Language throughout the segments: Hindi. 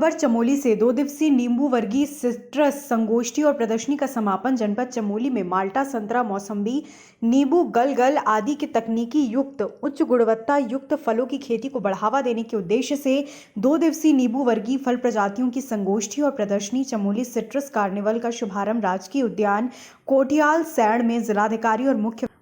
खबर चमोली से 2 दिवसीय नींबू वर्गीय सिट्रस संगोष्ठी और प्रदर्शनी का समापन जनपद चमोली में माल्टा, संतरा, मौसम्बी, नींबू, गलगल आदि के तकनीकी युक्त उच्च गुणवत्ता युक्त फलों की खेती को बढ़ावा देने के उद्देश्य से 2 दिवसीय नींबू वर्गीय फल प्रजातियों की संगोष्ठी और प्रदर्शनी चमोली सिट्रस कार्निवल का शुभारंभ राजकीय उद्यान कोठियाल सैण में जिलाधिकारी और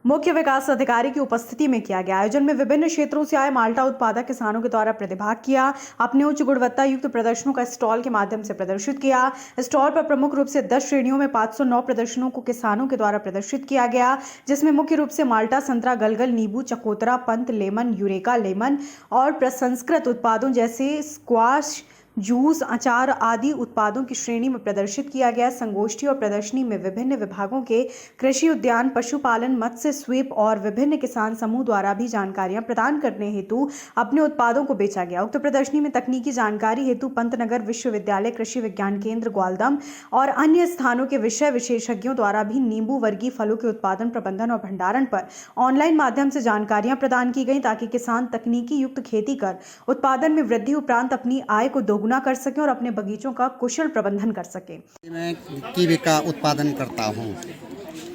मुख्य विकास अधिकारी की उपस्थिति में किया गया। आयोजन में विभिन्न क्षेत्रों से आए माल्टा उत्पादक किसानों के द्वारा प्रतिभाग किया, अपने उच्च गुणवत्ता युक्त प्रदर्शनों का स्टॉल के माध्यम से प्रदर्शित किया। स्टॉल पर प्रमुख रूप से 10 श्रेणियों में 509 प्रदर्शनों को किसानों के द्वारा प्रदर्शित किया गया, जिसमें मुख्य रूप से माल्टा, संतरा, गलगल, नींबू, चकोतरा, पंत, लेमन, यूरेका लेमन और प्रसंस्कृत उत्पादों जैसे स्क्वाश, जूस, अचार आदि उत्पादों की श्रेणी में प्रदर्शित किया गया। संगोष्ठी और प्रदर्शनी में विभिन्न विभागों के कृषि, उद्यान, पशुपालन, मत्स्य, स्वीप और विभिन्न किसान समूह द्वारा भी जानकारियां प्रदान करने हेतु अपने उत्पादों को बेचा गया। उक्त प्रदर्शनी में तकनीकी जानकारी हेतु पंतनगर विश्वविद्यालय, कृषि विज्ञान केंद्र ग्वालदम और अन्य स्थानों के विषय विशेषज्ञों द्वारा भी नींबू वर्गीय फलों के उत्पादन, प्रबंधन और भंडारण पर ऑनलाइन माध्यम से जानकारियां प्रदान की गई, ताकि किसान तकनीकी युक्त खेती कर उत्पादन में वृद्धि उपरांत अपनी आय को दोगुना कर सकें और अपने बगीचों का कुशल प्रबंधन कर सकें। मैं कीवी का उत्पादन करता हूँ।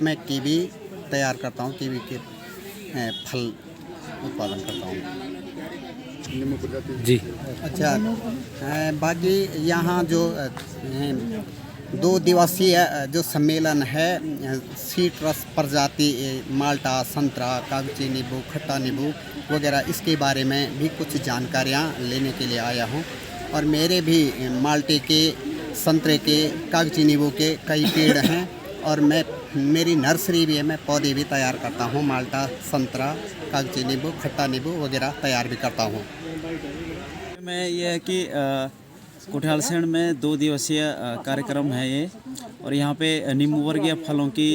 मैं कीवी तैयार करता हूँ, कीवी के फल उत्पादन करता हूँ जी। अच्छा, बाकी यहाँ जो 2 दिवसीय जो सम्मेलन है सिट्रस प्रजाति माल्टा, संतरा, कागजी नींबू, खट्टा नींबू वगैरह, इसके बारे में भी कुछ जानकारियाँ लेने के लिए आया हूँ। और मेरे भी माल्टे के, संतरे के, कागजी नींबू के कई पेड़ हैं और मेरी नर्सरी भी है। मैं पौधे भी तैयार करता हूँ, माल्टा, संतरा, कागजी नींबू, खट्टा नींबू वगैरह तैयार भी करता हूँ। मैं ये है कि कोठियाल सैण में 2 दिवसीय कार्यक्रम है ये, और यहाँ पे नींबू वर्गीय फलों की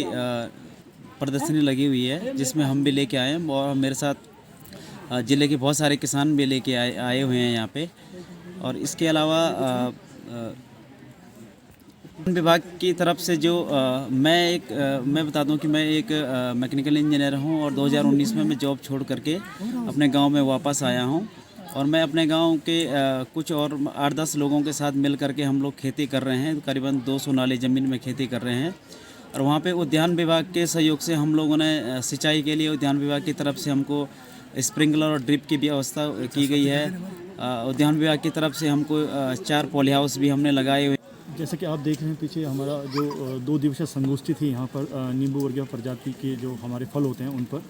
प्रदर्शनी लगी हुई है, जिसमें हम भी लेके आए हैं और मेरे साथ ज़िले के बहुत सारे किसान भी लेके आए हुए हैं यहाँ पे। और इसके अलावा विभाग की तरफ से जो मैं बता दूं कि मैं एक मैकेनिकल इंजीनियर हूं और 2019 में मैं जॉब छोड़ करके अपने गांव में वापस आया हूं। और मैं अपने गांव के कुछ और 8-10 लोगों के साथ मिल करके हम लोग खेती कर रहे हैं। करीबन 200 नाले ज़मीन में खेती कर रहे हैं। और वहाँ पे उद्यान विभाग के सहयोग से हम लोगों ने सिंचाई के लिए उद्यान विभाग की तरफ से हमको स्प्रिंकलर और ड्रिप की व्यवस्था की गई है। उद्यान विभाग की तरफ से हमको 4 पॉली हाउस भी हमने लगाए हुए। जैसे कि आप देख रहे हैं पीछे हमारा जो 2 दिवसीय संगोष्ठी थी, यहाँ पर नींबू वर्गीय प्रजाति के जो हमारे फल होते हैं उन पर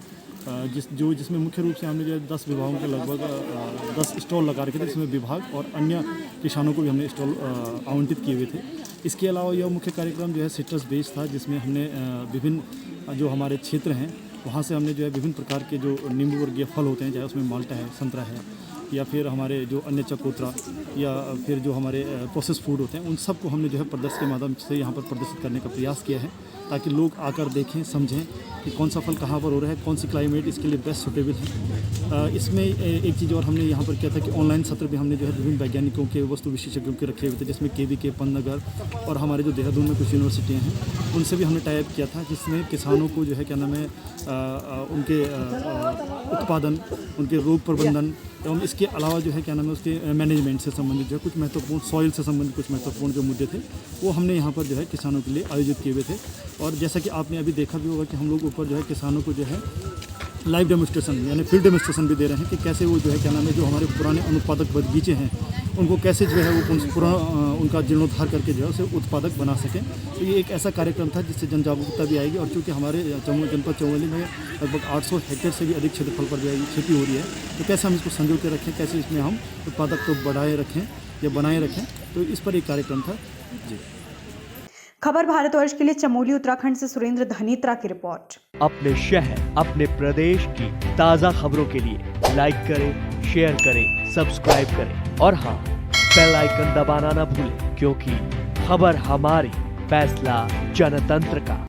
जिसमें मुख्य रूप से हमने जो 10 विभागों के लगभग 10 स्टॉल लगा रखे थे, जिसमें विभाग और अन्य किसानों को भी हमने स्टॉल आवंटित किए हुए थे। इसके अलावा यह मुख्य कार्यक्रम जो है सिट्रस बेस्ड था, जिसमें हमने विभिन्न जो हमारे क्षेत्र हैं वहाँ से हमने जो है विभिन्न प्रकार के जो नींबू वर्गीय फल होते हैं, चाहे उसमें माल्टा है, संतरा है, या फिर हमारे जो अन्य चकोतरा या फिर जो हमारे प्रोसेस फूड होते हैं, उन सब को हमने जो है प्रदर्शन के माध्यम से यहाँ पर प्रदर्शित करने का प्रयास किया है, ताकि लोग आकर देखें, समझें कि कौन सा फल कहाँ पर हो रहा है, कौन सी क्लाइमेट इसके लिए बेस्ट सूटेबल है। इसमें एक चीज़ और हमने यहाँ पर किया था कि ऑनलाइन सत्र भी हमने जो है विभिन्न वैज्ञानिकों के, वस्तु विशेषज्ञों के रखे हुए थे, जिसमें केवी के, पंतनगर और हमारे जो देहरादून में कुछ यूनिवर्सिटियाँ हैं उनसे भी हमने टाई अप किया था, जिसमें किसानों को जो है क्या नाम है उनके उत्पादन, उनके रोग प्रबंधन एवं इसके अलावा जो है क्या नाम है उसके मैनेजमेंट से संबंधित जो है कुछ महत्वपूर्ण, सॉइल से संबंधित कुछ महत्वपूर्ण जो मुद्दे थे वो हमने यहाँ पर जो है किसानों के लिए आयोजित किए हुए थे। और जैसा कि आपने अभी देखा भी होगा कि हम लोग ऊपर जो है किसानों को जो है लाइव डेमोस्ट्रेशन यानी फील्ड डेमोस्ट्रेशन भी दे रहे हैं कि कैसे वो जो है क्या नाम है जो हमारे पुराने अनुत्पादक बगीचे हैं उनको कैसे जो है वो पूरा उनका जीर्णोद्धार करके जो है उसे उत्पादक बना सकें। तो ये एक ऐसा कार्यक्रम था जिससे जन जागरूकता भी आएगी। और चूँकि हमारे जनपद चमोली में लगभग 800 हेक्टेयर से भी अधिक क्षेत्रफल पर जो है खेती हो रही है, तो कैसे हम इसको संजो के रखें, कैसे इसमें हम उत्पादक को बढ़ाए रखें या बनाए रखें, तो इस पर एक कार्यक्रम था जी। खबर भारतवर्ष के लिए चमोली उत्तराखंड से सुरेंद्र धनीत्रा की रिपोर्ट। अपने शहर, अपने प्रदेश की ताज़ा खबरों के लिए लाइक करें, शेयर करें, सब्सक्राइब करें और हाँ, बेल आइकन दबाना ना भूलें, क्योंकि खबर हमारी, फैसला जनतंत्र का।